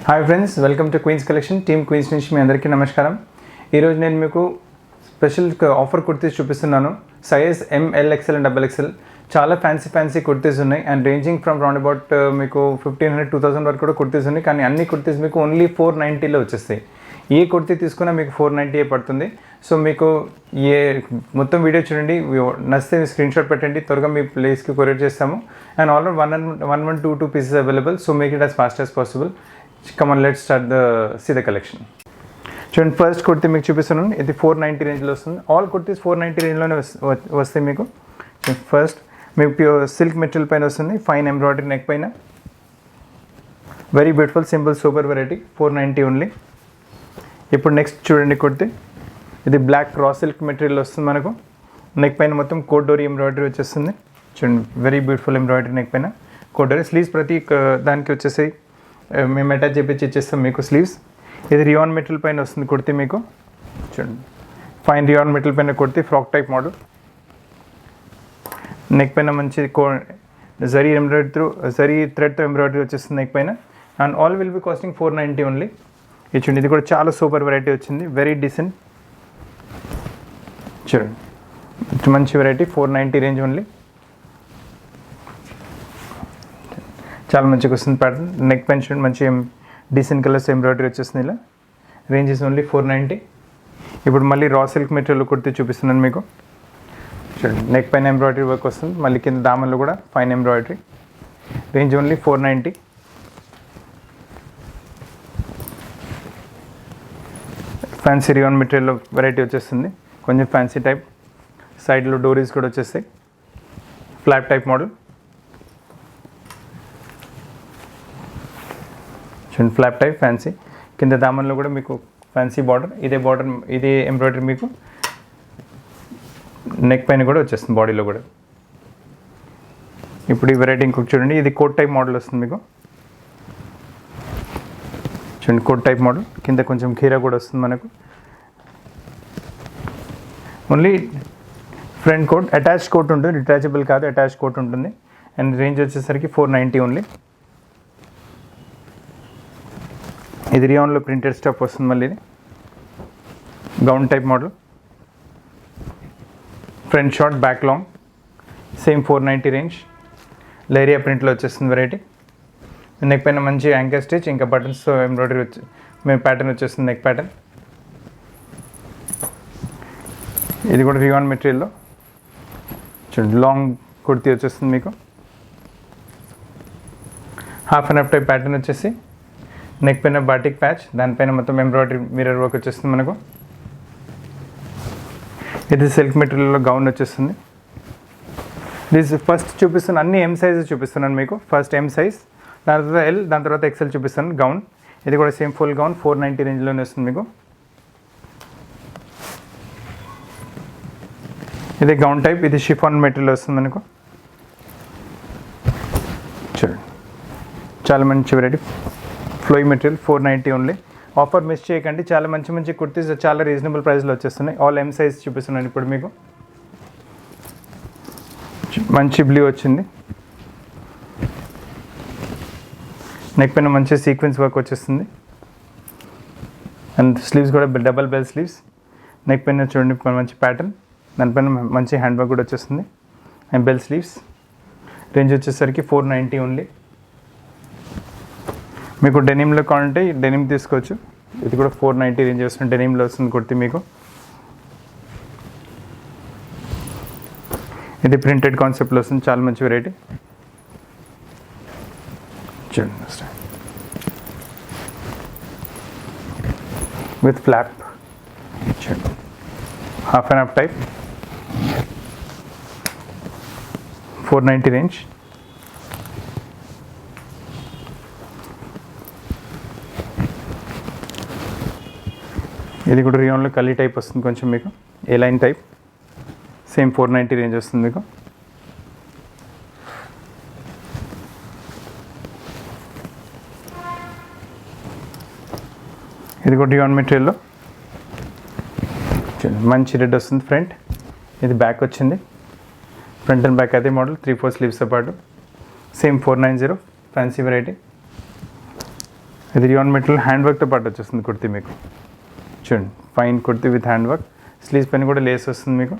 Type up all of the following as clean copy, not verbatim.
Hi friends, welcome to Queens Collection. Team Queens నుంచి మీ అందరికీ నమస్కారం. ఈరోజు నేను మీకు స్పెషల్ ఆఫర్ కుర్తీస్ చూపిస్తున్నాను. Size ML, XL and XXL. చాలా ఫ్యాన్సీ కుర్తీస్ ఉన్నాయి and ranging from round about మీకు 1500-2000 వరకు కూడా కుర్తీస్ ఉన్నాయి. కానీ అన్ని కుర్తీస్ మీకు ఓన్లీ 490లో వచ్చేస్తాయి. ఏ కుర్తీ తీసుకున్నా మీకు 490 పడుతుంది. సో మీకు మొత్తం వీడియో చూడండి, నచ్చితే స్క్రీన్ షాట్ పెట్టండి, త్వరగా మీ ప్లేస్కి కొరియర్ చేస్తాము. And already 1 pieces available. So make it as fast as possible. Come on, let's start see the collection. చూడండి, ఫస్ట్ కుర్తీ మీకు చూపిస్తున్నాను. ఇది 490 రేంజ్లో వస్తుంది. ఆల్ కుర్తీస్ 490 రేంజ్లోనే వస్తాయి మీకు. ఫస్ట్ మీకు ప్యూర్ సిల్క్ మెటీరియల్ పైన వస్తుంది, ఫైన్ ఎంబ్రాయిడరీ నెక్ పైన, very beautiful simple super variety, 490 only. ఇప్పుడు నెక్స్ట్ చూడండి కుర్తీ, ఇది బ్లాక్ రా సిల్క్ మెటీరియల్ వస్తుంది మనకు. నెక్ పైన మొత్తం కోడోరీ ఎంబ్రాయిడరీ వచ్చేస్తుంది. చూడండి, వెరీ బ్యూటిఫుల్ ఎంబ్రాయిడరీ నెక్ పైన కోడోరీ. స్లీవ్స్ ప్రతి దానికి వచ్చేసి మేము అటాచ్ చేపించి ఇచ్చేస్తాం మీకు స్లీవ్స్. ఇది రియాన్ మెటీరియల్ పైన వస్తుంది కుర్తీ మీకు. చూడండి, ఫైన్ రియాన్ మెటీరియల్ పైన kurti, frock type model. Neck పైన మంచి జరీ థ్రెడ్తో ఎంబ్రాయిడరీ వచ్చేస్తుంది నెక్ పైన. And all will be costing 490 only. ఇది చూడండి, ఇది కూడా చాలా సూపర్ వెరైటీ వచ్చింది, వెరీ డీసెంట్. చూడండి, మంచి వెరైటీ, 490 రేంజ్ ఓన్లీ. చాలా మంచిగా వస్తుంది ప్యాటర్న్. నెక్ పైన చూడండి, మంచి డీసెంట్ కలర్స్ ఎంబ్రాయిడరీ వచ్చేస్తుంది. ఇలా రేంజెస్ ఓన్లీ 490. ఇప్పుడు మళ్ళీ రా సిల్క్ మెటీరియల్ కుర్తీ చూపిస్తున్నాను మీకు. చూడండి, నెక్ పైన ఎంబ్రాయిడరీ వర్క్ వస్తుంది, మళ్ళీ కింద దామన్లో కూడా fine embroidery. Range only 490. Fancy rayon material variety వచ్చేస్తుంది, కొంచెం ఫ్యాన్సీ టైప్. సైడ్లో డోరీస్ కూడా వచ్చేస్తాయి, ఫ్లాప్ టైప్ మోడల్. చూడండి, ఫ్లాప్ టైప్ ఫ్యాన్సీ. కింద దామన్లో కూడా మీకు ఫ్యాన్సీ బార్డర్, ఇదే ఎంబ్రాయిడరీ మీకు నెక్ పైన కూడా వచ్చేస్తుంది, బాడీలో కూడా. ఇప్పుడు ఈ వెరైటీ ఇంకొక చూడండి, ఇది కోట్ టైప్ మోడల్ వస్తుంది మీకు. చూడండి, కోట్ టైప్ మోడల్, కింద కొంచెం ఖీరా కూడా వస్తుంది మనకు. Only front coat, attach coat ఉంటుంది, డిటాచబుల్ కాదు, అటాచ్ కోట్ ఉంటుంది. అండ్ రేంజ్ వచ్చేసరికి 490 ఓన్లీ. ఇది రియాన్లో ప్రింటెడ్ స్టఫ్ వస్తుంది, మళ్ళీ ఇది gown type model. Front short, back long, same 490 range. Leheriya ప్రింట్లో వచ్చేస్తుంది వెరైటీ. నెక్ పైన మంచి యాంకర్ స్టిచ్, ఇంకా బటన్స్ ఎంబ్రాయిడరీ ప్యాటర్న్ వచ్చేస్తుంది నెక్ ప్యాటర్న్. ఇది కూడా రియాన్ మెటీరియల్లో చూడండి, లాంగ్ కుర్తీ వచ్చేస్తుంది మీకు. Half and half type pattern వచ్చేసి నెక్ పైన బాటిక్ ప్యాచ్, దానిపైన మొత్తం ఎంబ్రాయిడరీ మిర్రర్ వర్క్ వచ్చేస్తుంది మనకు. ఇది సిల్క్ మెటీరియల్లో గౌన్ వచ్చేస్తుంది. దిస్ ఫస్ట్ చూపిస్తున్న అన్ని M సైజెస్ చూపిస్తున్నాను మీకు. ఫస్ట్ M సైజ్, దాని తర్వాత L, దాని తర్వాత XL చూపిస్తాను. గౌన్ ఇది కూడా సేమ్ ఫుల్ గౌన్, 490 రేంజ్లోనే వస్తుంది మీకు. ఇది గౌన్ టైప్, ఇది షిఫాన్ మెటీరియల్ వస్తుంది మనకు. చూడండి, చాలా మంచి variety, ఫ్లోయి material, 490 only. Offer miss చేయకండి, చాలా మంచి కుర్తీస్ చాలా రీజనబుల్ ప్రైస్లో వచ్చేస్తున్నాయి. ఆల్ M సైజ్ చూపిస్తున్నాను ఇప్పుడు మీకు. మంచి బ్లూ వచ్చింది, నెక్ పైన మంచి సీక్వెన్స్ వర్క్ వచ్చేస్తుంది. అండ్ స్లీవ్స్ కూడా డబల్ బెల్ స్లీవ్స్. నెక్ పైన చూడండి మంచి ప్యాటర్న్, దానిపైన మంచి హ్యాండ్ వర్క్ కూడా వచ్చేస్తుంది. And bell sleeves. రేంజ్ వచ్చేసరికి 490 ఓన్లీ. మీకు డెనిమ్లో కావాలంటే డెనిమ్ తీసుకోవచ్చు. ఇది కూడా 490 రేంజ్ వస్తుంది, డెనిమ్లో వస్తుంది కుర్తీ మీకు. ఇది ప్రింటెడ్ కాన్సెప్ట్లో వస్తుంది, చాలా మంచి వెరైటీ. చూడండి, విత్ ఫ్లాప్. చూడండి, half and half type, 490 range. ఇది కూడా రియాన్లో కలీ టైప్ వస్తుంది కొంచెం మీకు, ఏ లైన్ టైప్, సేమ్ 490 రేంజ్ వస్తుంది మీకు. ఇది కూడా రియాన్ మెటీరియల్లో మంచి రెడ్ వస్తుంది ఫ్రంట్. ఇది బ్యాక్ వచ్చింది, ఫ్రంట్ అండ్ బ్యాక్ అదే మోడల్, 3-4 స్లీవ్స్తో పాటు. Same 490 fancy variety. ఇది రియాన్ మెటీరియల్ హ్యాండ్ వర్క్తో పాటు వచ్చేస్తుంది కుర్తీ మీకు. చూడండి fine kurti with hand work. Sleeves పైన కూడా లేస్ వస్తుంది మీకు.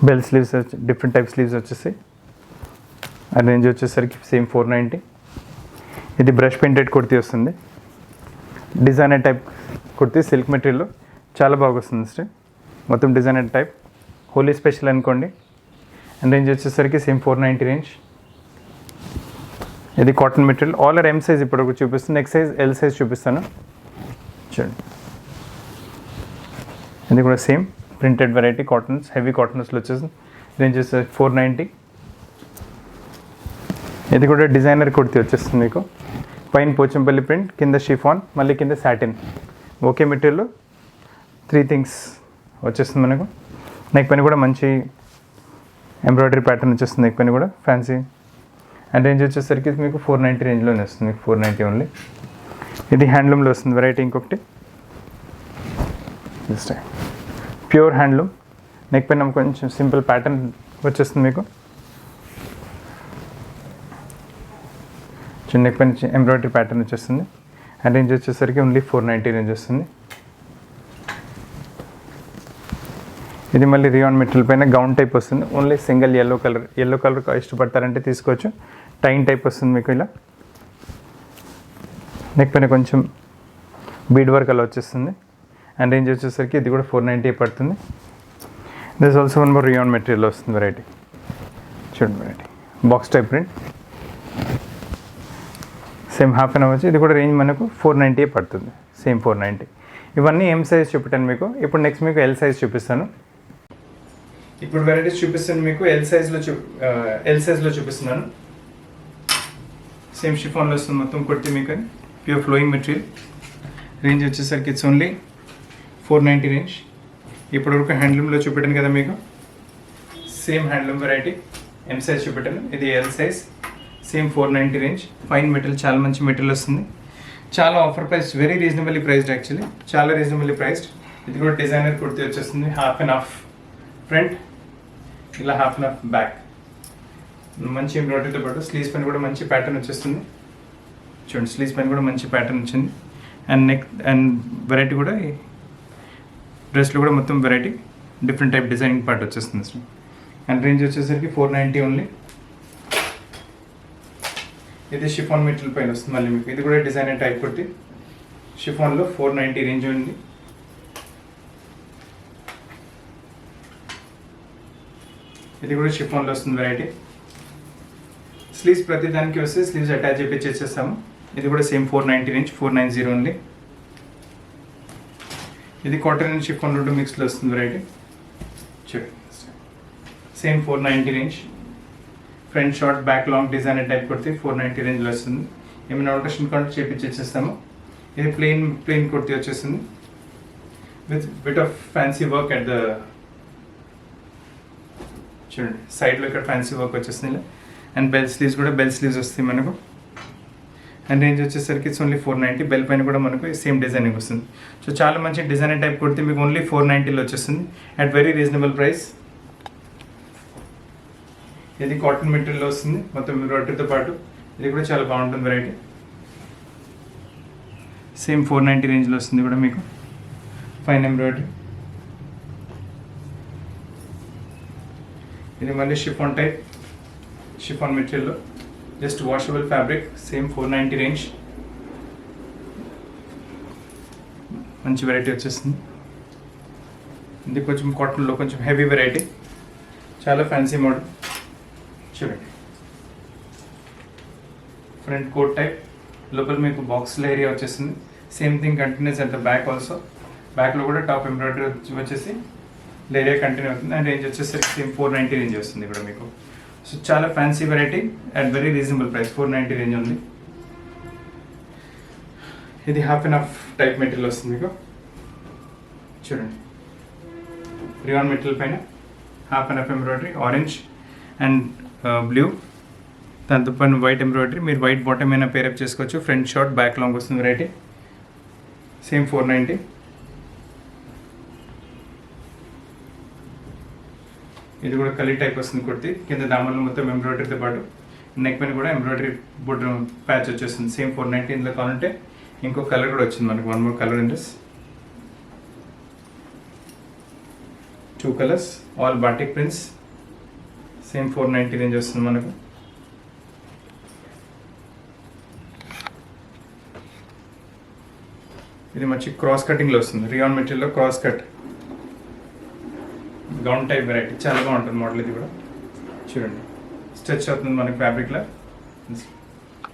Bell sleeves different type sleeves వచ్చేసాయి. ఆ రేంజ్ వచ్చేసరికి సేమ్ 490. ఇది బ్రష్ పెయింటెడ్ కుర్తీ వస్తుంది. డిజైనర్ టైప్ కుర్తీ సిల్క్ మెటీరియల్లో చాలా బాగా వస్తుంది సార్. మొత్తం డిజైనర్ టైప్ హోలీ స్పెషల్ అనుకోండి. అండ్ రేంజ్ వచ్చేసరికి సేమ్ 490 రేంజ్. ఇది cotton material. All are M size ఇప్పుడు చూపిస్తుంది. నెక్స్ట్ సైజ్ ఎల్ సైజ్ చూపిస్తాను చూడండి. ఇది కూడా same printed variety cottons, heavy కాటన్స్లో వచ్చేసి రేంజ్ వచ్చేసరికి 490. ఇది కూడా డిజైనర్ కుర్తీ వచ్చేస్తుంది మీకు. పైన పోచంపల్లి ప్రింట్, కింద షిఫాన్, మళ్ళీ కింద సాటిన్, ఓకే మెటీరియల్ 3 థింగ్స్ వచ్చేస్తుంది మనకు. నెక్ పైన కూడా మంచి ఎంబ్రాయిడరీ ప్యాటర్న్ వచ్చేస్తుంది. నెక్ పైన కూడా ఫ్యాన్సీ. అండ్ రేంజ్ వచ్చేసరికి మీకు 490 రేంజ్లోనే వస్తుంది మీకు. 490 ఓన్లీ. ఇది హ్యాండ్లూమ్లో వస్తుంది వెరైటీ ఇంకొకటి. Just pure handloom. నెక్ పైన కొంచెం సింపుల్ ప్యాటర్న్ వచ్చేస్తుంది మీకు. చిన్న నెక్ పైన ఎంబ్రాయిడరీ ప్యాటర్న్ వచ్చేస్తుంది. అండ్ రేంజ్ వచ్చేసరికి ఓన్లీ 490 రేంజ్ వస్తుంది. ఇది మళ్ళీ రియాన్ మెటీరియల్ పైన గౌన్ టైప్ వస్తుంది. ఓన్లీ సింగిల్ ఎల్లో కలర్ ఇష్టపడతారంటే తీసుకోవచ్చు. టైన్ టైప్ వస్తుంది మీకు ఇలా. నెక్ పైన కొంచెం బీడ్ వర్క్ అలా వచ్చేస్తుంది. అండ్ రేంజ్ వచ్చేసరికి ఇది కూడా 490 పడుతుంది. This also one more rayon material వస్తుంది వెరైటీ. చూడండి variety box type print, same half an hour వచ్చి. ఇది కూడా రేంజ్ మనకు 490 పడుతుంది. సేమ్ 490. ఇవన్నీ ఎం సైజ్ చూపెట్టాను మీకు. ఇప్పుడు నెక్స్ట్ మీకు ఎల్ సైజ్ చూపిస్తాను. ఇప్పుడు వెరైటీస్ చూపిస్తాను మీకు. ఎల్ సైజ్లో చూపిస్తున్నాను. సేమ్ షిఫాన్లో వస్తుంది మొత్తం కుర్తీ మీకు. అని ప్యూర్ ఫ్లోయింగ్ మెటీరియల్. రేంజ్ వచ్చేసరికి ఇట్స్ ఓన్లీ 490 రేంజ్. ఇప్పటివరకు హ్యాండ్లూమ్లో చూపెట్టాను కదా మీకు. Same handloom variety M size చూపెట్టాను. ఇది L size. Same 490 range. Fine material, చాలా మంచి మెటీరియల్ వస్తుంది. చాలా offer price, very reasonably priced actually. చాలా రీజనబుల్లీ ప్రైస్డ్. ఇది కూడా డిజైనర్ కుర్తీ వచ్చేస్తుంది. హాఫ్ అండ్ హాఫ్ ఫ్రంట్, ఇలా హాఫ్ అండ్ హాఫ్ బ్యాక్. మంచి ఎంబ్రాయిడరీతో పాటు స్లీవ్స్ పైన కూడా మంచి ప్యాటర్న్ వచ్చేస్తుంది. చూడండి స్లీవ్స్ పైన కూడా మంచి ప్యాటర్న్ వచ్చింది. అండ్ నెక్ అండ్ వెరైటీ కూడా డ్రెస్లో కూడా మొత్తం variety different type designing part వచ్చేస్తుంది అసలు. అండ్ రేంజ్ వచ్చేసరికి 490 ఓన్లీ. ఇది షిఫాన్ మెటీరియల్ పైన వస్తుంది మళ్ళీ మీకు. ఇది కూడా డిజైనర్ టైప్ కుర్తీ. షిఫాన్లో 490 రేంజ్ ఉంది. ఇది కూడా షిఫాన్లో వస్తుంది వెరైటీ. స్లీవ్స్ ప్రతి దానికి వస్తే స్లీవ్స్ అటాచ్ చేసేస్తాము. ఇది కూడా సేమ్ 490 రేంజ్. 490 ఓన్లీ. ఇది కాటన్ అండ్ షిఫాన్ రెండు మిక్స్లో వస్తుంది variety. Same 490 range. Front short, back long designer type kurti 490 రేంజ్లో వస్తుంది. ఏమైనా ఆల్టరేషన్ కాంటే చేపించేస్తాము. ఇది ప్లెయిన్ కుర్తీ వచ్చేస్తుంది with bit of fancy work at the చూడండి సైడ్లో ఇక్కడ ఫ్యాన్సీ వర్క్ వచ్చేస్తుంది ఇలా. అండ్ బెల్ స్లీవ్స్ కూడా బెల్ స్లీవ్స్ వస్తాయి మనకు. అండ్ రేంజ్ వచ్చేసరికి ఇట్స్ ఓన్లీ 490. బెల్ పైన కూడా మనకు సేమ్ డిజైనింగ్ వస్తుంది. సో చాలా మంచి డిజైనర్ టైప్ కుర్తీ మీకు ఓన్లీ 490లో వచ్చేస్తుంది అట్ వెరీ రీజనబుల్ ప్రైస్. ఇది కాటన్ మెటీరియల్లో వస్తుంది మొత్తం ఎంబ్రాయిడరీతో పాటు. ఇది కూడా చాలా బాగుంటుంది వెరైటీ. సేమ్ 490 రేంజ్లో వస్తుంది కూడా మీకు. Fine embroidery. ఇది మళ్ళీ షిఫాన్ టైప్, షిఫాన్ మెటీరియల్లో just washable fabric. Same 490 range. మంచి వెరైటీ వచ్చేస్తుంది. ఇది కొంచెం కాటన్లో కొంచెం హెవీ వెరైటీ, చాలా ఫ్యాన్సీ మోడల్. చూడండి ఫ్రంట్ కోట్ టైప్, లోపల మీకు బాక్స్లో ఏరియా వచ్చేస్తుంది. Same thing continues at the back also. బ్యాక్లో కూడా టాప్ ఎంబ్రాయిడరీ వచ్చేసి ఏరియా కంటిన్యూ అవుతుంది. అండ్ రేంజ్ వచ్చేసరికి సేమ్ 490 రేంజ్ వస్తుంది కూడా మీకు. సో చాలా fancy variety at very reasonable price. 490 range ఉంది. ఇది half and half type material వస్తుంది మీకు. చూడండి రియాన్ మెటీరియల్ పైన half and half embroidery, orange and blue, దాంతో పైన వైట్ ఎంబ్రాయిడరీ. మీరు వైట్ బాటమ్ అయినా పేరప్ చేసుకోవచ్చు. ఫ్రంట్ షార్ట్, బ్యాక్ లాంగ్ వస్తుంది వెరైటీ. సేమ్ 490. ఇది కూడా కలీ టైప్ వస్తుంది కుర్తి, కింద దామన్లు మొత్తం ఎంబ్రాయిడరీతో పాటు నెక్ పైన కూడా ఎంబ్రాయిడరీ బుట్ట ప్యాచ్ వచ్చేస్తుంది. సేమ్ 490. ఇందులో కావాలంటే ఇంకో కలర్ కూడా వచ్చింది మనకు, 1 more colour in this. 2 colors, all batik prints. Same 490 range వస్తుంది మనకు. ఇది మంచి క్రాస్ కటింగ్లో వస్తుంది, రియాన్ మెటీరియల్లో cross cut gown type variety, చాలా బాగుంటుంది మోడల్. ఇది కూడా చూడండి స్ట్రెచ్ అవుతుంది మనకి ఫ్యాబ్రిక్లో.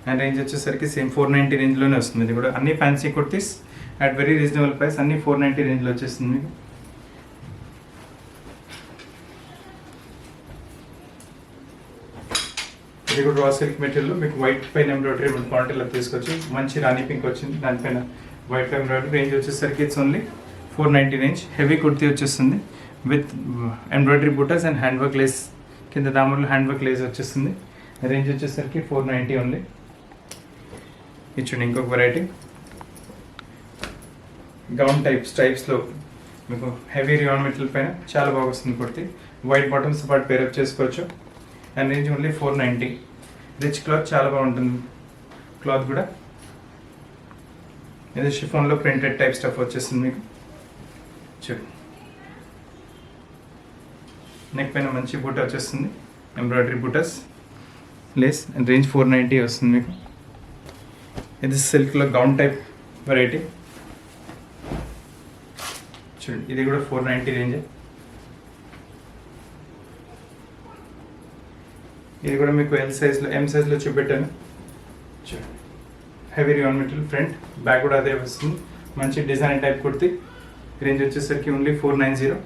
అండ్ రేంజ్ వచ్చేసరికి సేమ్ 490 రేంజ్లోనే వస్తుంది. ఇది కూడా అన్ని fancy kurtis at very reasonable price, అన్ని 490 రేంజ్లో వచ్చేస్తుంది మీకు. ఇది కూడా రా సిల్క్ మెటీరియల్, మీకు వైట్ పైన ఎంబ్రాయిడరీ క్వాంటిటీలో తీసుకొచ్చి మంచి రాణి పింక్ వచ్చింది, దానిపైన వైట్ ఎంబ్రాయిడరీ. రేంజ్ వచ్చేసరికి it's only 490 range. Heavy kurti వచ్చేస్తుంది with embroidery bootas and hand work lace, కింద దామర్లో హ్యాండ్ వర్క్ లేస్ వచ్చేస్తుంది. రేంజ్ వచ్చేసరికి 490 ఓన్లీ. ఇచ్చుండి ఇంకొక వెరైటీ గౌన్ టైప్ స్ట్రైప్స్లో మీకు హెవీ రియాన్ మెటీరియల్ పైన చాలా బాగా వస్తుంది కుర్తీ. వైట్ బాటమ్స్ పాటు పేరప్ చేసుకోవచ్చు. And range only 490. Rich cloth, చాలా బాగుంటుంది క్లాత్ కూడా. ఇది షిఫాన్లో ప్రింటెడ్ టైప్ స్టఫ్ వచ్చేస్తుంది మీకు. చూడండి నెక్ పైన మంచి బూట వచ్చేస్తుంది, ఎంబ్రాయిడరీ బూటస్ లేస్. అండ్ రేంజ్ 490 వస్తుంది మీకు. ఇది సిల్క్లో గౌన్ టైప్ వెరైటీ చూడండి, ఇది కూడా 490 రేంజ్. ఇది కూడా మీకు ఎల్ సైజ్లో ఎం సైజ్లో చూపెట్టాను. చూడండి heavy rayon material, front back కూడా అదే వస్తుంది. మంచి డిజైన్ టైప్ కుర్తి. రేంజ్ వచ్చేసరికి ఓన్లీ 490.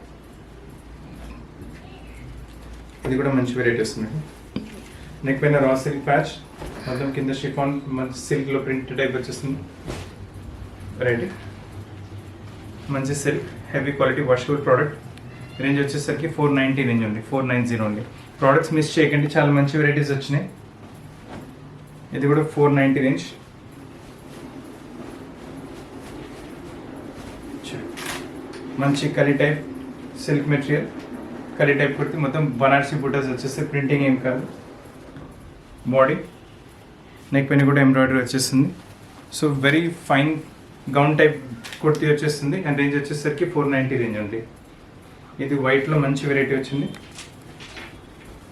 ఇది కూడా మంచి వెరైటీ వస్తుంది. నెక్ పైన రా సిల్క్ ప్యాచ్, మొత్తం కింద షిఫాన్ మంచి సిల్క్లో ప్రింట్ టైప్ వచ్చేస్తుంది వెరైటీ. మంచి silk, heavy quality washable product. Range వచ్చేసరికి 490 రేంజ్ ఉంది, 490 ఓన్లీ. ప్రోడక్ట్స్ మిస్ చేయకండి, చాలా మంచి వెరైటీస్ వచ్చినాయి. ఇది కూడా 490 రేంజ్. మంచి kali type silk material, kali type kurti, మొత్తం బనారసి బూటాస్ వచ్చేస్తే ప్రింటింగ్ ఏం కాదు. బాడీ నెక్ పైన కూడా ఎంబ్రాయిడరీ వచ్చేస్తుంది. So very fine gown type kurti వచ్చేస్తుంది. అండ్ రేంజ్ వచ్చేసరికి 490 రేంజ్ ఉంది. ఇది వైట్లో మంచి వెరైటీ వచ్చింది,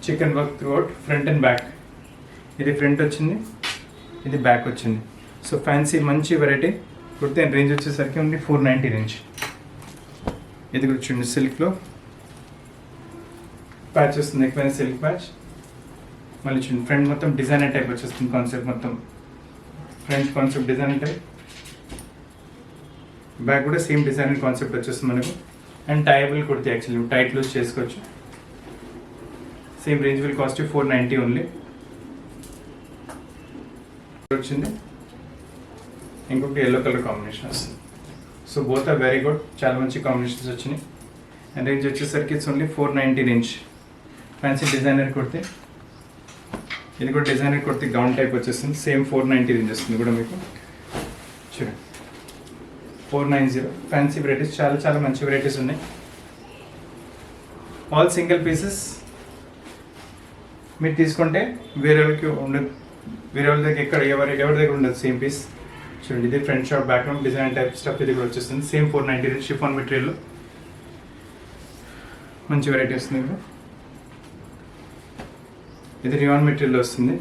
chicken work throughout front and back. ఇది ఫ్రంట్ వచ్చింది, ఇది బ్యాక్ వచ్చింది. సో ఫ్యాన్సీ మంచి వెరైటీ కుర్తి. అండ్ రేంజ్ వచ్చేసరికి ఉంది 490 రేంజ్. ఇది కూడా చూడండి సిల్క్లో ప్యాచ్ వస్తుంది, ఎక్కువైన సిల్క్ ప్యాచ్. మళ్ళీ చూడండి ఫ్రంట్ మొత్తం డిజైనర్ టైప్ వచ్చేస్తుంది, కాన్సెప్ట్ మొత్తం French concept designer type. Back కూడా సేమ్ డిజైనర్ కాన్సెప్ట్ వచ్చేస్తుంది మనకు. And tieable kurti, actually tight loose చేసుకోవచ్చు. Same range will cost 490 only. వచ్చింది ఇంకొకటి ఎల్లో కలర్ కాంబినేషన్ వస్తుంది. So both are very good, చాలా మంచి కాంబినేషన్స్ వచ్చినాయి. అండ్ రేంజ్ వచ్చేసరికి it's only 490 range. Fancy designer kurti. ఇది కూడా డిజైనర్ కుర్తి గౌన్ టైప్ వచ్చేస్తుంది. సేమ్ 490 రేంజ్ వస్తుంది కూడా మీకు. చూడండి 490. ఫ్యాన్సీ వెరైటీస్, చాలా చాలా మంచి వెరైటీస్ ఉన్నాయి. All single pieces. మీరు తీసుకుంటే వేరే వాళ్ళకి ఉండదు, వేరే వాళ్ళ దగ్గర ఎవరి దగ్గర ఉండదు సేమ్ పీస్. చూడండి ఇది front shot background design type stuff. ఇది కూడా వచ్చేస్తుంది సేమ్ 490 రేంజ్. షిఫాన్ మెటీరియల్లో మంచి వెరైటీ వస్తుంది. ఇది రియాన్ మెటీరియల్ వస్తుంది.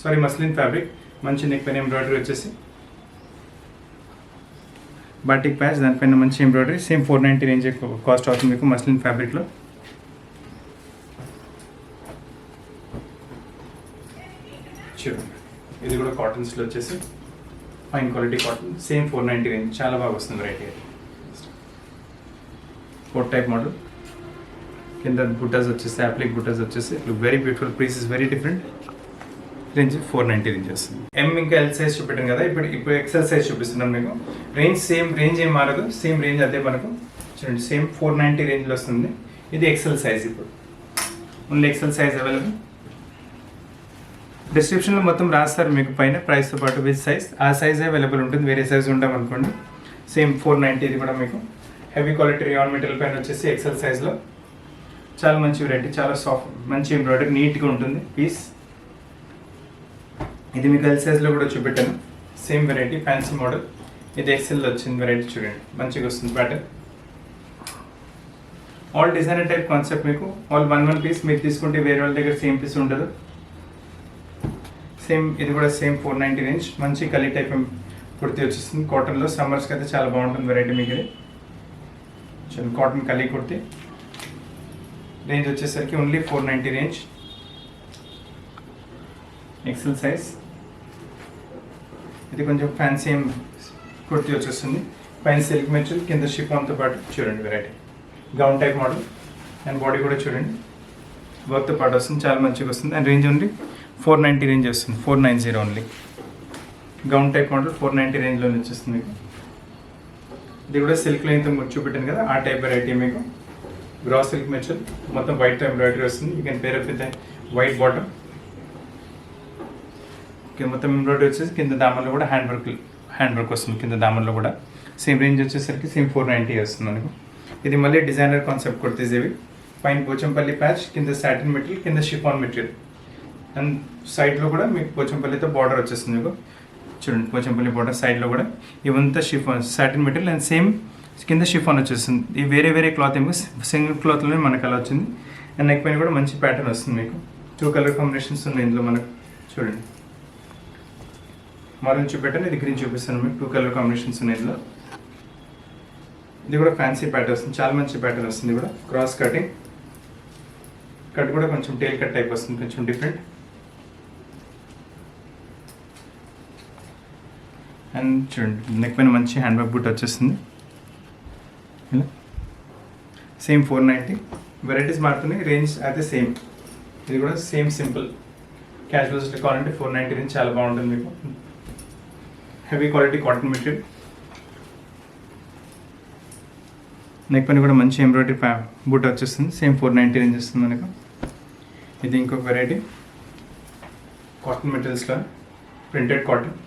సారీ మస్లిన్ ఫ్యాబ్రిక్, మంచి నెక్ పైన ఎంబ్రాయిడరీ వచ్చేసి బాటిక్ ప్యాచ్, దానిపైన మంచి ఎంబ్రాయిడరీ. సేమ్ 490 రేంజ్ కాస్ట్ అవుతుంది మీకు మస్లిన్ ఫ్యాబ్రిక్లో. చూడండి ఇది కూడా కాటన్స్లో వచ్చేసి fine quality cotton. Same 490 range, చాలా బాగా వస్తుంది వెరైటీ. కోట్ టైప్ మోడల్, కింద బుటాస్ వచ్చేసి అప్లిక్ బుటాస్ వచ్చేసి very beautiful. Piece is very different. Range 490 range వస్తుంది. ఎం ఇంకా ఎల్ సైజ్ చూపెట్టాం కదా, ఇప్పుడు ఎక్సెల్ సైజ్ చూపిస్తున్నాను మీకు. రేంజ్ సేమ్ రేంజ్ ఏం మారదు, సేమ్ రేంజ్ అదే మనకు. చూడండి సేమ్ 490 రేంజ్లో వస్తుంది. ఇది ఎక్సెల్ సైజ్. ఇప్పుడు ఓన్లీ ఎక్సెల్ సైజ్ అవైలబుల్. డిస్క్రిప్షన్లో మొత్తం రాస్తారు మీకు పైన ప్రైస్తో పాటు విత్ సైజ్. ఆ సైజ్ అవైలబుల్ ఉంటుంది, వేరే సైజ్ ఉంటాం అనుకోండి. సేమ్ 490. ఇది కూడా మీకు హెవీ క్వాలిటీ రియాన్ మెటీరియల్ పైన వచ్చేసి ఎక్సెల్ సైజ్లో చాలా మంచి వెరైటీ, చాలా సాఫ్ట్, మంచి ఎంబ్రాయిడరీ, నీట్గా ఉంటుంది పీస్. ఇది మీకు ఎల్ సైజ్లో కూడా చూపెట్టాను. Same variety, fancy model. ఇది ఎక్సెల్లో వచ్చింది వెరైటీ, చూడండి మంచిగా వస్తుంది pattern. All designer type concept, మీకు ఆల్ వన్ పీస్. మీరు తీసుకుంటే వేరే వాళ్ళ దగ్గర సేమ్ పీస్ ఉండదు. సేమ్ ఇది కూడా సేమ్ 490 రేంజ్. మంచి కలీ టైప్ కుర్తీ వచ్చేస్తుంది కాటన్లో. సమ్మర్స్కి అయితే చాలా బాగుంటుంది వెరైటీ మీకు ఇది. కాటన్ కలీ కుర్తీ. రేంజ్ వచ్చేసరికి ఓన్లీ 490 రేంజ్, ఎక్సెల్ సైజ్. ఇది కొంచెం ఫ్యాన్సీ కుర్తీ వచ్చేస్తుంది. పైన సిల్క్ మెటీరియల్, కింద షిఫాన్తో పాటు చూడండి variety. Gown type model and body కూడా చూడండి వర్క్తో పాటు వస్తుంది, చాలా మంచిగా వస్తుంది. అండ్ రేంజ్ ఓన్లీ 490 రేంజ్ వస్తుంది, 490 ఓన్లీ. గౌన్ టైప్ మోడల్ 490 రేంజ్లో వచ్చేస్తుంది మీకు. ఇది కూడా సిల్క్లో ఇంత చూపెట్టాను కదా, ఆ టైప్ వెరైటీ మీకు. గ్రాస్ సిల్క్ మెటీరియల్, మొత్తం వైట్ ఎంబ్రాయిడరీ వస్తుంది. You can pair up with white bottom. మొత్తం ఎంబ్రాయిడరీ వచ్చేసి కింద దామన్లో కూడా హ్యాండ్ వర్క్ వస్తుంది. కింద దామన్లో కూడా సేమ్ రేంజ్ వచ్చేసరికి సేమ్ 490 వస్తుంది మనకు. ఇది మళ్ళీ డిజైనర్ కాన్సెప్ట్ కుర్తీస్ ఇవి. పైన పోచంపల్లి ప్యాచ్, కింద సాటిన్ మెటీరియల్, కింద షిఫాన్ మెటీరియల్. అండ్ సైడ్లో కూడా మీకు పోచంపల్లితో బార్డర్ వచ్చేస్తుంది మీకు. చూడండి పోచంపల్లి బార్డర్ సైడ్లో కూడా ఇవంతా chiffon satin material and same కింద షిఫాన్ వచ్చేస్తుంది. ఈ వేరే వేరే క్లాత్ ఏమో సింగిల్ క్లాత్లోనే మనకు అలా వచ్చింది. అండ్ నెక్ పైన కూడా మంచి ప్యాటర్న్ వస్తుంది మీకు. 2 కలర్ కాంబినేషన్స్ ఉన్నాయి ఇందులో మనకు. చూడండి మరొక చూపెట్టాను, ఇది గ్రీన్ చూపిస్తాను మీకు. 2 కలర్ కాంబినేషన్స్ ఉన్నాయి ఇందులో. ఇది కూడా ఫ్యాన్సీ ప్యాటర్న్ వస్తుంది, చాలా మంచి ప్యాటర్న్ వస్తుంది కూడా. క్రాస్ కటింగ్, కట్ కూడా కొంచెం టేల్ కట్ టైప్ వస్తుంది, కొంచెం డిఫరెంట్. అండ్ చూడండి నెక్ పైన మంచి హ్యాండ్ వర్క్ బుట్ వచ్చేస్తుంది. ఇలా సేమ్ 490. వెరైటీస్ మారుతున్నాయి, రేంజ్ అయితే సేమ్. ఇది కూడా సేమ్ సింపుల్ క్యాజువల్స్ కావాలంటే 490 రేంజ్ చాలా బాగుంటుంది మీకు. Heavy quality cotton material. Neck పైన కూడా మంచి ఎంబ్రాయిడరీ బూట్ వచ్చేస్తుంది, సేమ్ 490 రేంజ్ వస్తుంది మనకు. ఇది ఇంకొక వెరైటీ కాటన్ మెటీరియల్స్లో ప్రింటెడ్ కాటన్.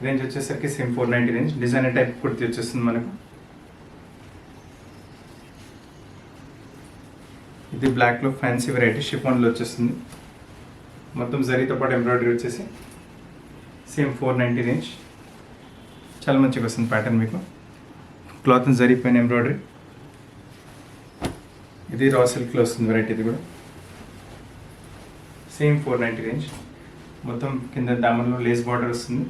రేంజ్ వచ్చేసరికి same 490 range. Designer type kurti వచ్చేస్తుంది మనకు. ఇది బ్లాక్లో ఫ్యాన్సీ వెరైటీ, షిఫాన్లో వచ్చేస్తుంది. మొత్తం జరీతో పాటు ఎంబ్రాయిడరీ వచ్చేసి సేమ్ 490 రేంజ్. చాలా మంచిగా వస్తుంది ప్యాటర్న్ మీకు. క్లాత్ జరిగిపోయిన ఎంబ్రాయిడరీ. ఇది రా సిల్క్లో వస్తుంది వెరైటీ. ఇది కూడా సేమ్ 490 రేంజ్. మొత్తం కింద దామన్లో లేస్ బార్డర్ వస్తుంది.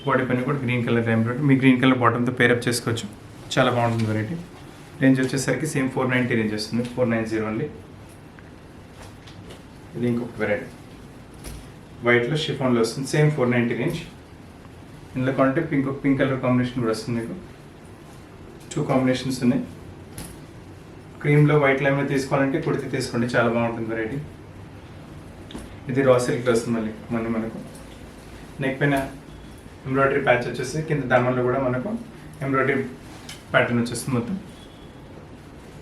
బాడీ పైన కూడా గ్రీన్ కలర్ ఎంబ్రాయిడరీ. మీ గ్రీన్ కలర్ బాటంతో పేరప్ చేసుకోవచ్చు, చాలా బాగుంటుంది వెరైటీ. రేంజ్ వచ్చేసరికి సేమ్ 490 రేంజ్ వస్తుంది, 490 ఓన్లీ. ఇది ఇంకొక వెరైటీ వైట్లో షిఫాన్లో వస్తుంది, సేమ్ 490 రేంజ్. ఇందులో కావాలంటే పింక్ కలర్ కాంబినేషన్ కూడా వస్తుంది మీకు. 2 కాంబినేషన్స్ ఉన్నాయి. క్రీమ్లో వైట్ లైమ్లో తీసుకోవాలంటే కుర్తి తీసుకోండి, చాలా బాగుంటుంది వెరైటీ. ఇది రా సిల్క్లో వస్తుంది మళ్ళీ మనకు. నెక్ పైన ఎంబ్రాయిడరీ ప్యాచ్ వచ్చేసి కింద దామన్లో కూడా మనకు ఎంబ్రాయిడరీ ప్యాటర్న్ వచ్చేస్తుంది మొత్తం.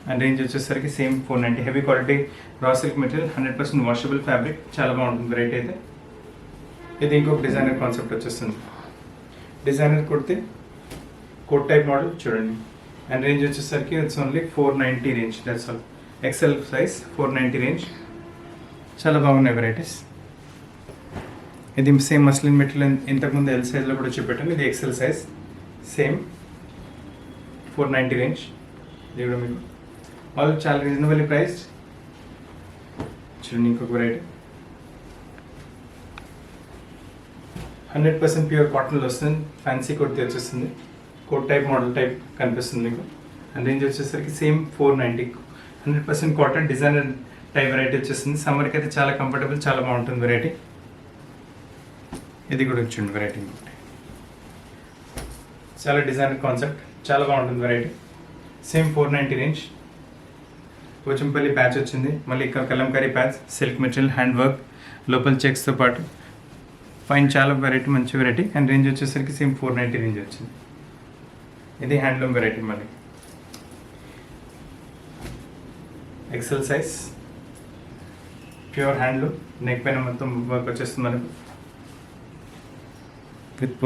అండ్ రేంజ్ వచ్చేసరికి same 490. Heavy quality raw silk material, 100% washable fabric, చాలా బాగుంటుంది వెరైటీ అయితే. ఇది ఇంకొక డిజైనర్ కాన్సెప్ట్ వచ్చేస్తుంది. Designer kurti coat type model చూడండి. అండ్ రేంజ్ వచ్చేసరికి it's only 490 range. That's all. XL size 490 range. చాలా బాగున్నాయి వెరైటీస్. ఇది సేమ్ మస్లిన్ మెటీరియల్, ఇంతకుముందు ఎల్ సైజ్లో కూడా చూపెట్టాను. ఇది ఎక్సెల్ సైజ్, సేమ్ 490 రేంజ్. ఇది కూడా మీకు ఆల్ చాలా రీజనబుల్లీ ప్రైస్డ్. చూడండి ఇంకొక వెరైటీ 100% ప్యూర్ కాటన్లో వస్తుంది. ఫ్యాన్సీ కుర్తీ వచ్చేస్తుంది, కోట్ టైప్ మోడల్ టైప్ కనిపిస్తుంది మీకు. అండ్ రేంజ్ వచ్చేసరికి same 490. 100% cotton designer type variety వచ్చేస్తుంది. సమ్మర్కి అయితే చాలా కంఫర్టబుల్, చాలా బాగుంటుంది వెరైటీ. ఇది కూడా చూడండి వెరైటీ, చాలా డిజైనర్ కాన్సెప్ట్, చాలా బాగుంటుంది variety. Same 490 range. Pochampally patch వచ్చింది, మళ్ళీ Kalamkari patch, silk material, hand work, లోపల చెక్స్తో పాటు పైన చాలా వెరైటీ, మంచి వెరైటీ. అండ్ రేంజ్ వచ్చేసరికి సేమ్ 490 రేంజ్ వచ్చింది. ఇది హ్యాండ్లూమ్ వెరైటీ మళ్ళీ XL size, pure handloom. Neck పైన మొత్తం వర్క్ వచ్చేస్తుంది మనకు విత్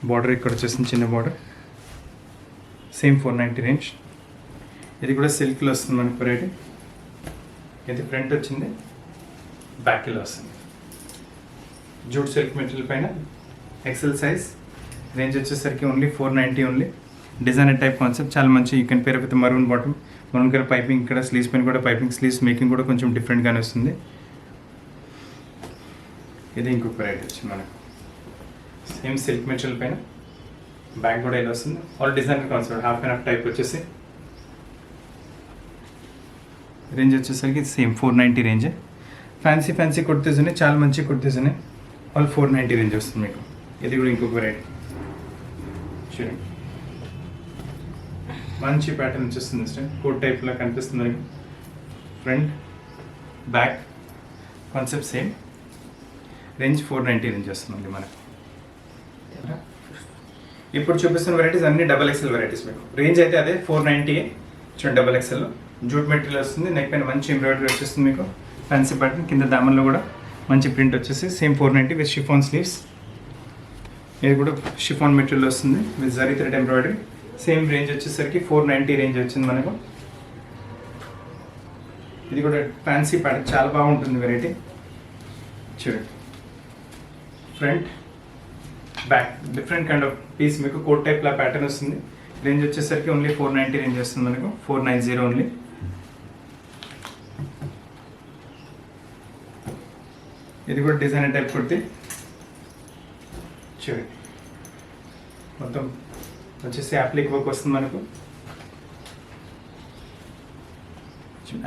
బార్డర్ ఇక్కడ వచ్చేసింది చిన్న బార్డర్, సేమ్ 490 రేంజ్. ఇది కూడా సిల్క్లో వస్తుంది మనకి వెరైటీ. ఇది ఫ్రంట్ వచ్చింది, బ్యాక్ ఇలా వస్తుంది. జూట్ సిల్క్ మెటీరియల్ పైన ఎక్సెల్ సైజ్, రేంజ్ వచ్చేసరికి only 490 only. Designer type concept, చాలా మంచి. You can pair with maroon bottom, maroon colour piping. ఇక్కడ స్లీవ్స్ పైన కూడా పైపింగ్, స్లీవ్స్ మేకింగ్ కూడా కొంచెం డిఫరెంట్గానే వస్తుంది. ఇది ఇంకొక వెరైటీ వచ్చింది మనకు, సేమ్ సిల్క్ మెటీరియల్ పైన బ్యాక్ కూడా ఇలా వస్తుంది. All designer concept, half and half type వచ్చేసి. రేంజ్ వచ్చేసరికి సేమ్ 490 రేంజ్. ఫ్యాన్సీ కుర్తీస్ ఉన్నాయి, చాలా మంచి కుర్తీస్ ఉన్నాయి. ఆల్ 490 రేంజ్ వస్తుంది మీకు. ఇది కూడా ఇంకొక వెరైటీ చూడండి, మంచి ప్యాటర్న్ వచ్చేస్తుంది. స్టైల్ కోట్ టైప్లో కనిపిస్తుంది మీకు. Front back concept same. Range 490 range వస్తుంది మనకు. ఇప్పుడు చూపిస్తున్న వెరైటీస్ అన్ని XXL వెరైటీస్ మీకు. రేంజ్ అయితే అదే 490 చూడండి. XXL జూట్ మెటీరియల్ వస్తుంది. నెక్ పైన మంచి ఎంబ్రాయిడరీ వచ్చేస్తుంది మీకు. ఫ్యాన్సీ ప్యాటర్న్, కింద దామన్లో కూడా మంచి ప్రింట్ వచ్చేసి సేమ్ 490 విత్ షిఫాన్ స్లీవ్స్. ఇది కూడా షిఫాన్ మెటీరియల్ వస్తుంది with zari thread embroidery. Same range వచ్చేసరికి 490 రేంజ్ వచ్చింది మనకు. ఇది కూడా ఫ్యాన్సీ ప్యాటర్న్, చాలా బాగుంటుంది వెరైటీ చూడండి. Front back different kind of piece మీకు. కోట్ టైప్లా ప్యాటర్న్ వస్తుంది. రేంజ్ వచ్చేసరికి ఓన్లీ 490 రేంజ్ వస్తుంది మనకు. 490 ఓన్లీ. ఇది కూడా డిజైనర్ టైప్ కుర్తి చూడండి. మొత్తం వచ్చేసి యాప్లిక్ వర్క్ వస్తుంది మనకు.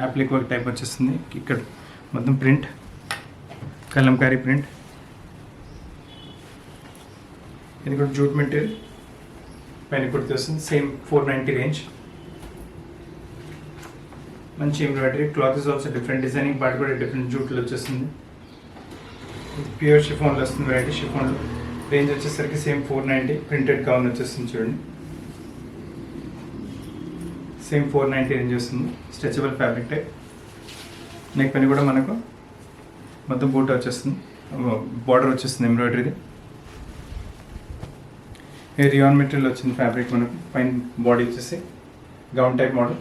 యాప్లిక్ వర్క్ టైప్ వచ్చేస్తుంది. ఇక్కడ మొత్తం ప్రింట్, కలంకారీ ప్రింట్. ఇది కూడా జూట్ మెటీరియల్ పైన కుర్తి వస్తుంది. Same 490 range. మంచి embroidery. Cloth is also different, designing part కూడా డిఫరెంట్ జూట్లో వచ్చేస్తుంది. ప్యూర్ షిఫాన్లో వస్తుంది వెరైటీ. షిఫాన్లో రేంజ్ వచ్చేసరికి సేమ్ 490. ప్రింటెడ్ గౌన్ వచ్చేస్తుంది చూడండి. సేమ్ 490 రేంజ్ వస్తుంది. Stretchable fabric type. నెక్ పైన కూడా మనకు మొత్తం బూట వచ్చేస్తుంది, బార్డర్ వచ్చేస్తుంది ఎంబ్రాయిడరీది. ఇది రియాన్ మెటీరియల్ వచ్చింది ఫ్యాబ్రిక్ మనకు. పైన బాడీ వచ్చేసి గౌన్ టైప్ మోడల్.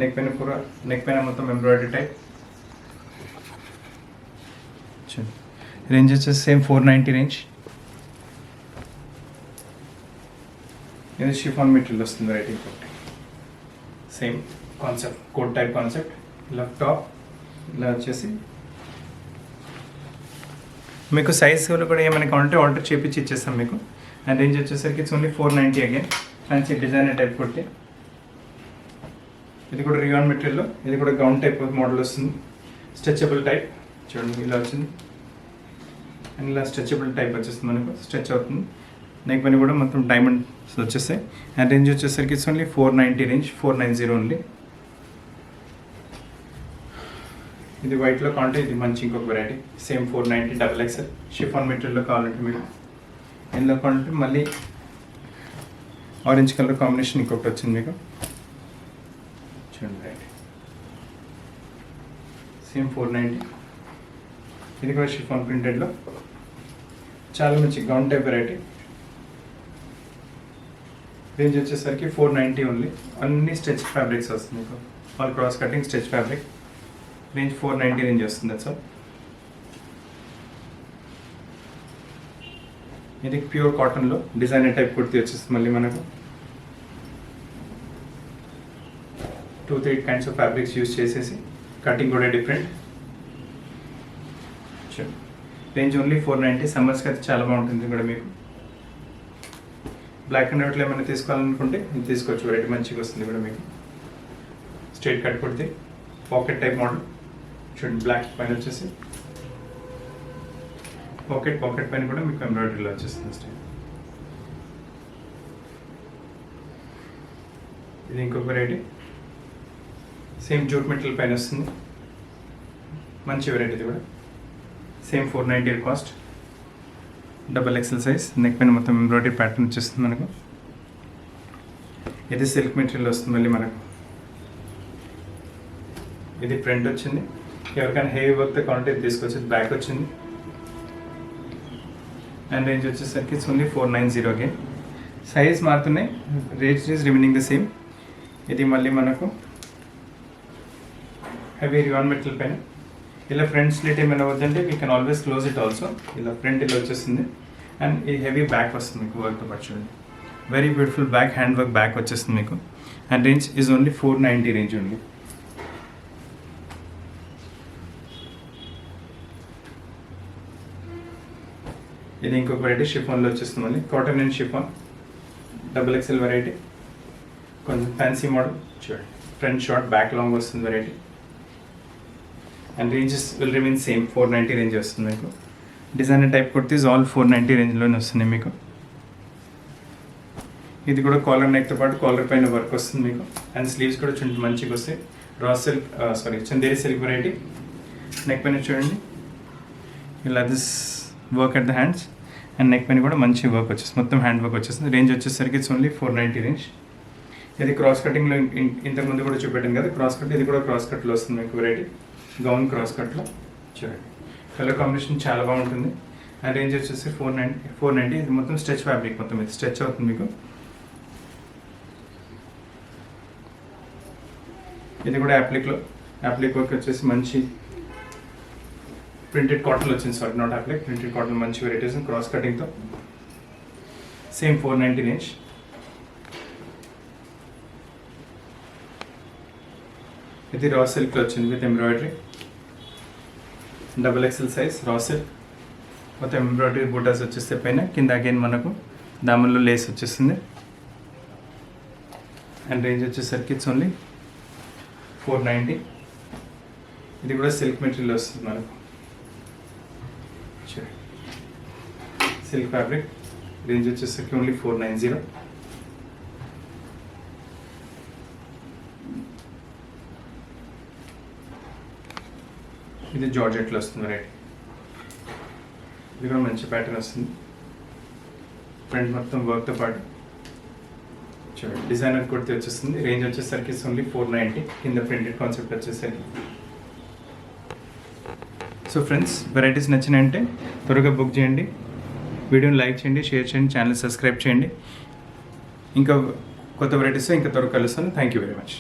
నెక్ పైన మొత్తం ఎంబ్రాయిడరీ టైప్. రేంజ్ వచ్చేసి సేమ్ 490 రేంజ్. ఇది షిఫాన్ మెటీరియల్ వస్తుంది variety. Same concept, coat type concept. ఇలా టాప్ ఇలా వచ్చేసి మీకు సైజులు కూడా ఏమైనా కావాలంటే ఆర్డర్ చేపించి ఇచ్చేస్తాం మీకు. అండ్ రేంజ్ వచ్చేసరికి it's only 490 again. Fancy designer type kurti. ఇది కూడా రియాన్ మెటీరియల్లో. ఇది కూడా గౌన్ టైప్ మోడల్ వస్తుంది. స్ట్రెచబుల్ టైప్ చూడండి, ఇలా వచ్చింది. అండ్ ఇలా స్ట్రెచబుల్ టైప్ వచ్చేస్తుంది మనకు, స్ట్రెచ్ అవుతుంది. నెక్ పైన కూడా మొత్తం డైమండ్స్ వచ్చేస్తాయి. అండ్ రేంజ్ వచ్చేసరికి ఇట్స్ ఓన్లీ 490 రేంజ్. 490 ఓన్లీ. ఇది వైట్లో కావాలంటే ఇది మంచి ఇంకొక వెరైటీ. Same 490 XXL. షిఫాన్ మెటీరియల్లో కావాలంటే మీరు. ఇందులో కావాలంటే మళ్ళీ ఆరెంజ్ కలర్ కాంబినేషన్ ఇంకొకటి వచ్చింది మీకు చూడండి. Right same 490. ఇది కూడా షిఫాన్ ప్రింటెడ్లో చాలా మంచి గౌన్ టైప్ వెరైటీ. రేంజ్ వచ్చేసరికి 490 ఓన్లీ. అన్ని స్ట్రెచ్ ఫ్యాబ్రిక్స్ వస్తుంది మీకు. All cross cutting stretch fabric. Range 490 range వస్తుంది సార్. ఇది ప్యూర్ కాటన్లో డిజైనర్ టైప్ కుర్తి వచ్చేస్తుంది మళ్ళీ మనకు. 2-3 కైండ్స్ ఆఫ్ ఫ్యాబ్రిక్స్ యూజ్ చేసేసి కటింగ్ కూడా డిఫరెంట్. Range only 490. సమ్మర్స్కి అయితే చాలా బాగుంటుంది కూడా మీకు. బ్లాక్ అండ్ వైట్లో ఏమైనా తీసుకోవాలనుకుంటే ఇది తీసుకోవచ్చు. వెరైటీ మంచిగా వస్తుంది కూడా మీకు. Straight cut kurti, pocket type model చూడండి. బ్లాక్ పైన వచ్చేసి పాకెట్ పైన కూడా మీకు ఎంబ్రాయిడరీలో వచ్చేస్తుంది స్టైల్. ఇది ఇంకొక వెరైటీ. సేమ్ జూట్ మెటీరియల్ పైన వస్తుంది. మంచి వెరైటీ ఇది కూడా. Same 490 cost. XXL size. Neck పైన మొత్తం ఎంబ్రాయిడరీ ప్యాటర్న్ వచ్చేస్తుంది మనకు. ఇది సిల్క్ మెటీరియల్ వస్తుంది మళ్ళీ మనకు. ఇది ఫ్రంట్ వచ్చింది. ఎవరికైనా హెవీ వర్క్ కావాలంటే ఇది తీసుకొచ్చింది. బ్యాక్ వచ్చింది. అండ్ రేంజ్ వచ్చేసరికి ఇట్స్ ఓన్లీ 490 అగైన్. సైజ్ మారుతున్నాయి, range is remaining the same. ఇది మళ్ళీ మనకు హెవీ రియాన్ మెటల్ పైన ఇలా ఫ్రంట్ స్లిట్ ఏమైనా వద్దంటే we can always close it also. ఇలా ఫ్రంట్ ఇలా వచ్చేస్తుంది అండ్ ఈ హెవీ బ్యాక్ వస్తుంది మీకు వర్క్తో పాటు. చూడండి, very beautiful back, hand work back వచ్చేస్తుంది మీకు. And range is only 490 range only. ఇది ఇంకొక వెరైటీ షిఫాన్లో వచ్చేస్తుంది మళ్ళీ cotton and chiffon XXL variety, కొంచెం ఫ్యాన్సీ మోడల్. చూడండి, ఫ్రంట్ షార్ట్ బ్యాక్ లాంగ్ వస్తుంది variety. And ranges will remain same, 490 range వస్తుంది మీకు. డిజైనర్ టైప్ కుర్తీస్ ఆల్ 490 రేంజ్లోనే వస్తున్నాయి మీకు. ఇది కూడా కాలర్ నెక్తో పాటు కాలర్ పైన వర్క్ వస్తుంది మీకు. అండ్ స్లీవ్స్ కూడా చూడండి మంచిగా వస్తాయి. Raw silk Chanderi silk variety. Neck పైన చూడండి ఇలా this work at the hands and neck పైన కూడా మంచి వర్క్ వచ్చేస్తుంది, మొత్తం హ్యాండ్ వర్క్ వచ్చేస్తుంది. రేంజ్ వచ్చేసరికి ఇట్స్ ఓన్లీ 490 రేంజ్. ఇది క్రాస్ కటింగ్లో ఇంతకుముందు కూడా చూపెట్టాను కదా క్రాస్ కట్, ఇది కూడా క్రాస్ కట్లో వస్తుంది మీకు వెరైటీ, గౌన్ క్రాస్ కట్లో. చూడండి, కలర్ కాంబినేషన్ చాలా బాగుంటుంది. అండ్ రేంజ్ వచ్చేసి 490. ఇది మొత్తం స్ట్రెచ్ ఫ్యాబ్రిక్, మొత్తం ఇది స్ట్రెచ్ అవుతుంది మీకు. ఇది కూడా యాప్లిక్ వర్క్ వచ్చేసి మంచి ప్రింటెడ్ కాటన్ వచ్చింది, sorry not applique, printed cotton మంచి వెరైటీస్ క్రాస్ కటింగ్తో. Same 490 range. ఇది రా సిల్క్లో వచ్చింది with embroidery, XXL size raw silk. మొత్తం ఎంబ్రాయిడరీ బూటాస్ వచ్చేస్తే పైన, కింద అగైన్ మనకు దామన్లో లేస్ వచ్చేస్తుంది. అండ్ రేంజ్ వచ్చేసరికి ఇట్స్ ఓన్లీ 490. ఇది కూడా సిల్క్ మెటీరియల్ వస్తుంది మనకు, సిల్క్ ఫ్యాబ్రిక్. రేంజ్ వచ్చేసరికి ఓన్లీ 490. ఇది జార్జెట్లో వస్తుంది వెరైటీ. ఇది కూడా మంచి ప్యాటర్న్ వస్తుంది, ఫ్రంట్ మొత్తం వర్క్తో పాటు. చూడండి, డిజైనర్ కుర్తి వచ్చేస్తుంది. రేంజ్ వచ్చేసరికి ఓన్లీ 490, కింద ప్రింటెడ్ కాన్సెప్ట్ వచ్చేసరికి. సో ఫ్రెండ్స్, వెరైటీస్ నచ్చినాయంటే త్వరగా బుక్ చేయండి. వీడియోని లైక్ చేయండి, షేర్ చేయండి, ఛానల్ సబ్స్క్రైబ్ చేయండి. ఇంకా కొత్త వెరైటీస్ ఇంకా త్వరగా కలుస్తాను. Thank you very much.